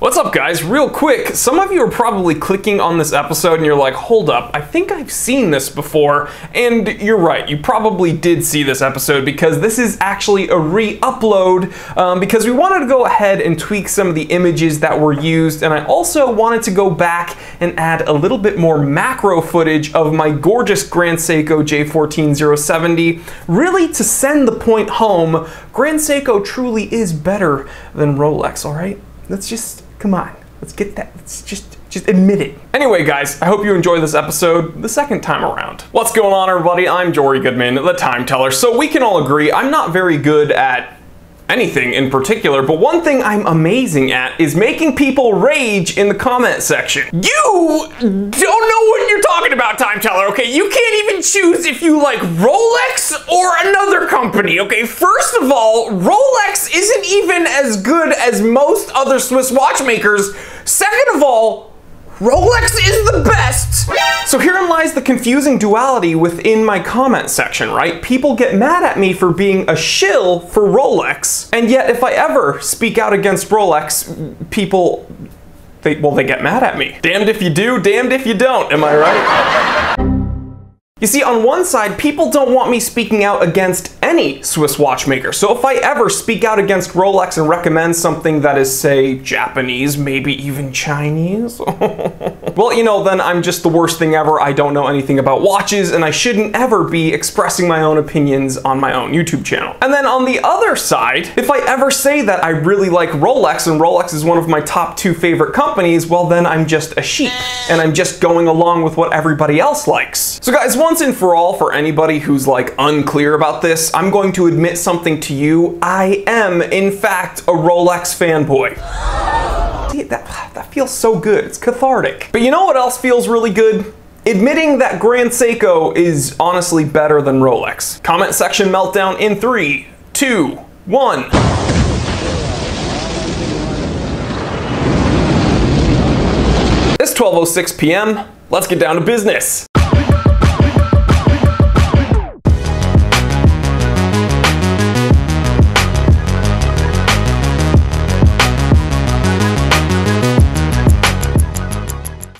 What's up guys, real quick, some of you are probably clicking on this episode and you're like, hold up, I think I've seen this before, and you're right, you probably did see this episode because this is actually a re-upload because we wanted to go ahead and tweak some of the images that were used, and I also wanted to go back and add a little bit more macro footage of my gorgeous Grand Seiko J14070, really to send the point home, Grand Seiko truly is better than Rolex, alright? Let's just, come on, let's get that, let's just admit it. Anyway guys, I hope you enjoy this episode the second time around. What's going on everybody? I'm JORY Goodman, the time teller. So we can all agree I'm not very good at anything in particular, but one thing I'm amazing at is making people rage in the comment section. You don't know what you're talking about, time teller, okay? You can't even choose if you like Rolex or another company, okay? First of all, Rolex isn't even as good as most other Swiss watchmakers. Second of all, Rolex is the best! So herein lies the confusing duality within my comment section, right? People get mad at me for being a shill for Rolex, and yet if I ever speak out against Rolex, people, they get mad at me. Damned if you do, damned if you don't, am I right? You see, on one side, people don't want me speaking out against any Swiss watchmaker. So if I ever speak out against Rolex and recommend something that is, say, Japanese, maybe even Chinese, well, you know, then I'm just the worst thing ever. I don't know anything about watches, and I shouldn't ever be expressing my own opinions on my own YouTube channel. And then on the other side, if I ever say that I really like Rolex and Rolex is one of my top 2 favorite companies, well, then I'm just a sheep, and I'm just going along with what everybody else likes. So guys, once and for all, for anybody who's like unclear about this, I'm going to admit something to you. I am, in fact, a Rolex fanboy. See, that feels so good. It's cathartic. But you know what else feels really good? Admitting that Grand Seiko is honestly better than Rolex. Comment section meltdown in 3, 2, 1. It's 12:06 p.m. Let's get down to business.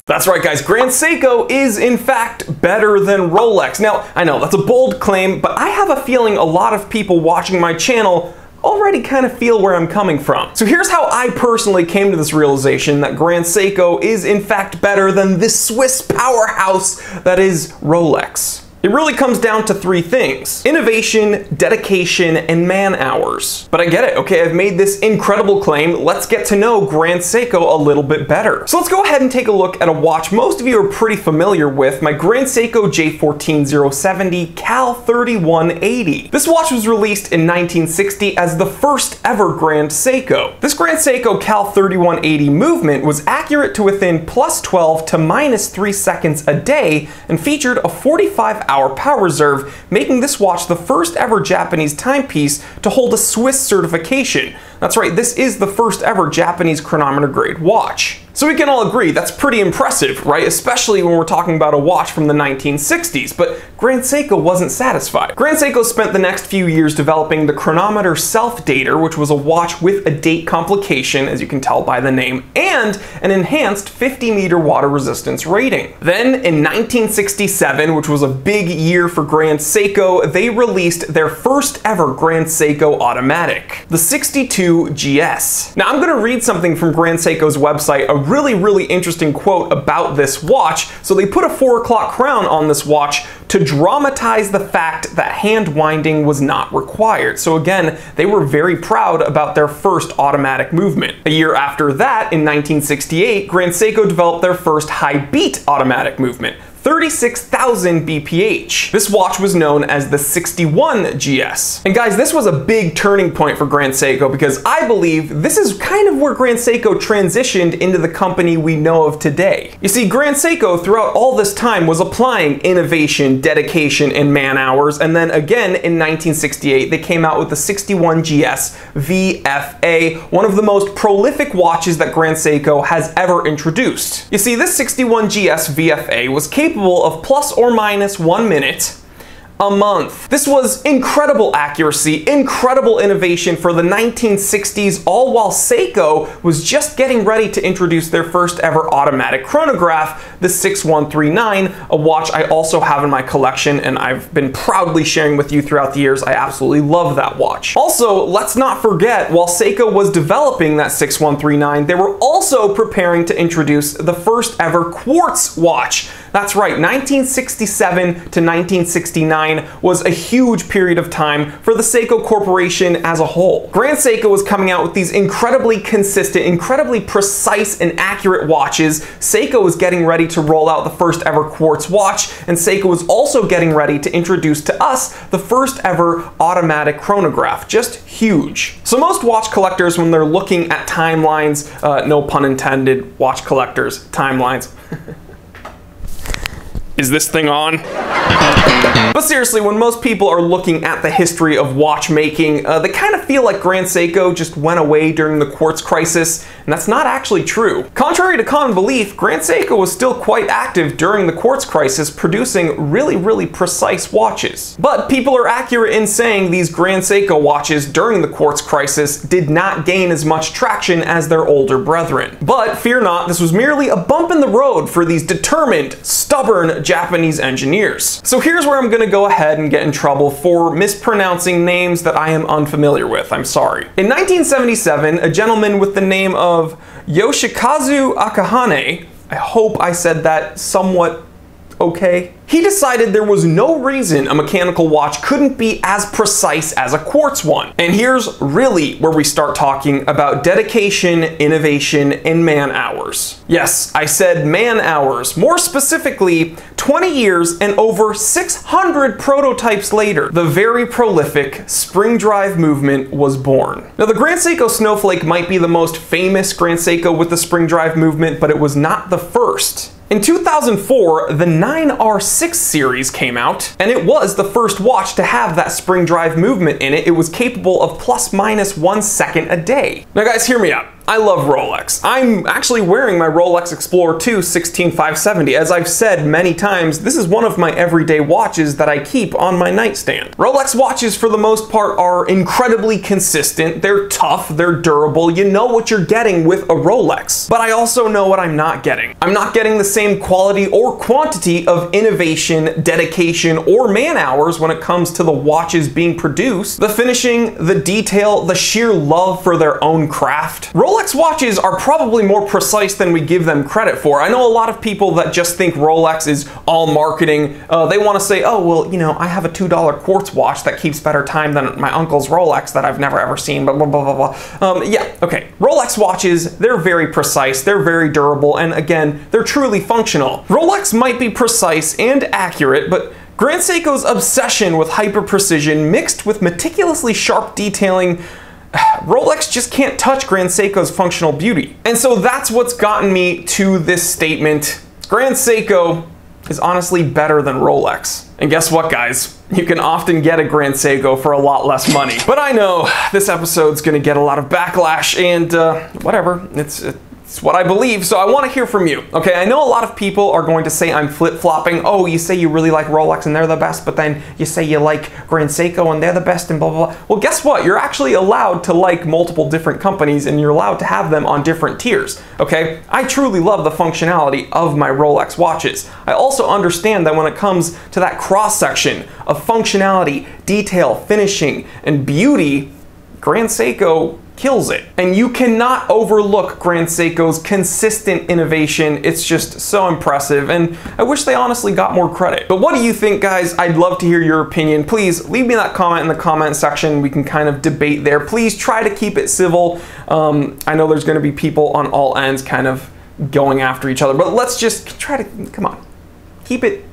That's right guys, Grand Seiko is in fact better than Rolex. Now, I know that's a bold claim, but I have a feeling a lot of people watching my channel already kind of feel where I'm coming from. So here's how I personally came to this realization that Grand Seiko is in fact better than this Swiss powerhouse that is Rolex. It really comes down to 3 things: innovation, dedication, and man hours. But I get it, okay? I've made this incredible claim. Let's get to know Grand Seiko a little bit better. So let's go ahead and take a look at a watch most of you are pretty familiar with, my Grand Seiko J14070 Cal 3180. This watch was released in 1960 as the first ever Grand Seiko. This Grand Seiko Cal 3180 movement was accurate to within +12 to -3 seconds a day and featured a 45-hour power reserve, making this watch the first ever Japanese timepiece to hold a Swiss certification. That's right, this is the first ever Japanese chronometer grade watch. So we can all agree that's pretty impressive, right? Especially when we're talking about a watch from the 1960s, but Grand Seiko wasn't satisfied. Grand Seiko spent the next few years developing the chronometer self-dater, which was a watch with a date complication, as you can tell by the name, and an enhanced 50-meter water resistance rating. Then in 1967, which was a big year for Grand Seiko, they released their first ever Grand Seiko automatic, the 62 GS. Now I'm gonna read something from Grand Seiko's website, a really interesting quote about this watch. So they put a 4 o'clock crown on this watch to dramatize the fact that hand winding was not required. So again, they were very proud about their first automatic movement. A year after that, in 1968, Grand Seiko developed their first high beat automatic movement, 36,000 BPH. This watch was known as the 61 GS. And guys, this was a big turning point for Grand Seiko because I believe this is kind of where Grand Seiko transitioned into the company we know of today. You see, Grand Seiko throughout all this time was applying innovation, dedication, and man hours, and then again in 1968 they came out with the 61 GS VFA, one of the most prolific watches that Grand Seiko has ever introduced. You see, this 61 GS VFA was capable of ±1 minute, a month. This was incredible accuracy, incredible innovation for the 1960s, all while Seiko was just getting ready to introduce their first ever automatic chronograph, the 6139, a watch I also have in my collection and I've been proudly sharing with you throughout the years. I absolutely love that watch. Also, let's not forget, while Seiko was developing that 6139, they were also preparing to introduce the first ever quartz watch. That's right, 1967 to 1969 was a huge period of time for the Seiko Corporation as a whole. Grand Seiko was coming out with these incredibly consistent, incredibly precise and accurate watches. Seiko was getting ready to roll out the first ever quartz watch, and Seiko was also getting ready to introduce to us the first ever automatic chronograph. Just huge. So most watch collectors, when they're looking at timelines, no pun intended, watch collectors, timelines. Is this thing on? But seriously, when most people are looking at the history of watchmaking, they kind of feel like Grand Seiko just went away during the quartz crisis, and that's not actually true. Contrary to common belief, Grand Seiko was still quite active during the quartz crisis, producing really precise watches. But people are accurate in saying these Grand Seiko watches during the quartz crisis did not gain as much traction as their older brethren. But fear not, this was merely a bump in the road for these determined, stubborn Japanese engineers. So here's where I'm gonna go ahead and get in trouble for mispronouncing names that I am unfamiliar with. I'm sorry. In 1977, a gentleman with the name of Yoshikazu Akahane, I hope I said that somewhat okay, he decided there was no reason a mechanical watch couldn't be as precise as a quartz one. And here's really where we start talking about dedication, innovation, and man hours. Yes, I said man hours. More specifically, 20 years and over 600 prototypes later, the very prolific spring drive movement was born. Now, the Grand Seiko Snowflake might be the most famous Grand Seiko with the spring drive movement, but it was not the first. In 2004, the 9R6 series came out, and it was the first watch to have that spring drive movement in it. It was capable of ±1 second a day. Now guys, hear me out. I love Rolex. I'm actually wearing my Rolex Explorer 2 16570. As I've said many times, this is one of my everyday watches that I keep on my nightstand. Rolex watches, for the most part, are incredibly consistent. They're tough, they're durable. You know what you're getting with a Rolex. But I also know what I'm not getting. I'm not getting the same quality or quantity of innovation, dedication, or man hours when it comes to the watches being produced. The finishing, the detail, the sheer love for their own craft. Rolex watches are probably more precise than we give them credit for. I know a lot of people that just think Rolex is all marketing. They want to say, oh, well, you know, I have a $2 quartz watch that keeps better time than my uncle's Rolex that I've never ever seen, blah, blah, blah, blah, blah. Yeah, okay. Rolex watches, they're very precise, they're very durable, and again, they're truly functional. Rolex might be precise and accurate, but Grand Seiko's obsession with hyper-precision mixed with meticulously sharp detailing, Rolex just can't touch Grand Seiko's functional beauty. And so that's what's gotten me to this statement. Grand Seiko is honestly better than Rolex. And guess what, guys? You can often get a Grand Seiko for a lot less money. But I know this episode's gonna get a lot of backlash, and whatever, it's what I believe, so I want to hear from you. Okay, I know a lot of people are going to say I'm flip-flopping. Oh, you say you really like Rolex and they're the best, but then you say you like Grand Seiko and they're the best and blah, blah, blah. Well, guess what? You're actually allowed to like multiple different companies and you're allowed to have them on different tiers, okay? I truly love the functionality of my Rolex watches. I also understand that when it comes to that cross-section of functionality, detail, finishing, and beauty, Grand Seiko kills it. And you cannot overlook Grand Seiko's consistent innovation. It's just so impressive, and I wish they honestly got more credit. But what do you think, guys? I'd love to hear your opinion. Please leave me that comment in the comment section. We can kind of debate there. Please try to keep it civil. I know there's going to be people on all ends kind of going after each other, but let's just try to, come on, keep it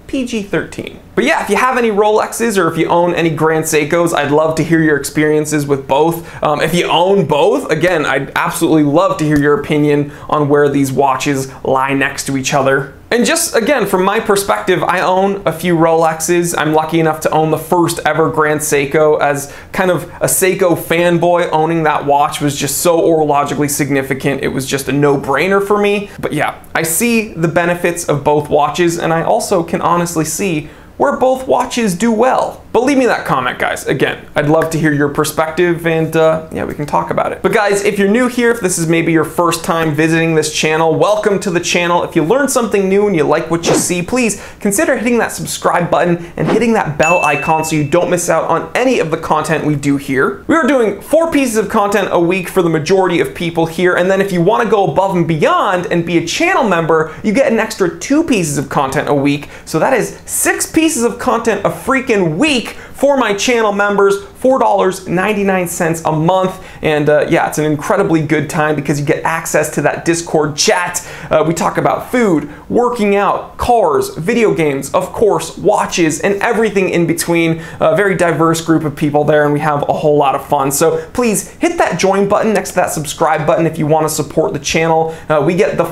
PG-13. But yeah, if you have any Rolexes or if you own any Grand Seikos, I'd love to hear your experiences with both. If you own both, again, I'd absolutely love to hear your opinion on where these watches lie next to each other. And just, again, from my perspective, I own a few Rolexes. I'm lucky enough to own the first ever Grand Seiko. As kind of a Seiko fanboy, owning that watch was just so orologically significant. It was just a no-brainer for me. But yeah, I see the benefits of both watches, and I also can honestly see where both watches do well? But leave me that comment, guys. Again, I'd love to hear your perspective, and yeah, we can talk about it. But guys, if you're new here, if this is maybe your first time visiting this channel, welcome to the channel. If you learned something new and you like what you see, please consider hitting that subscribe button and hitting that bell icon so you don't miss out on any of the content we do here. We are doing 4 pieces of content a week for the majority of people here, and then if you want to go above and beyond and be a channel member, you get an extra 2 pieces of content a week. So that is 6 pieces of content a freaking week for my channel members, $4.99 a month. And yeah, it's an incredibly good time because you get access to that Discord chat. We talk about food, working out, cars, video games, of course, watches, and everything in between. A very diverse group of people there, and we have a whole lot of fun. So please hit that join button next to that subscribe button if you want to support the channel. We get the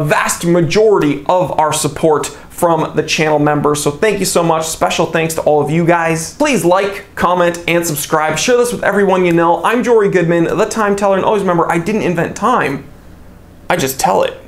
vast majority of our support from the channel members. So thank you so much. Special thanks to all of you guys. Please like, comment, and subscribe. Share this with everyone you know. I'm Jory Goodman, the time teller, and always remember, I didn't invent time. I just tell it.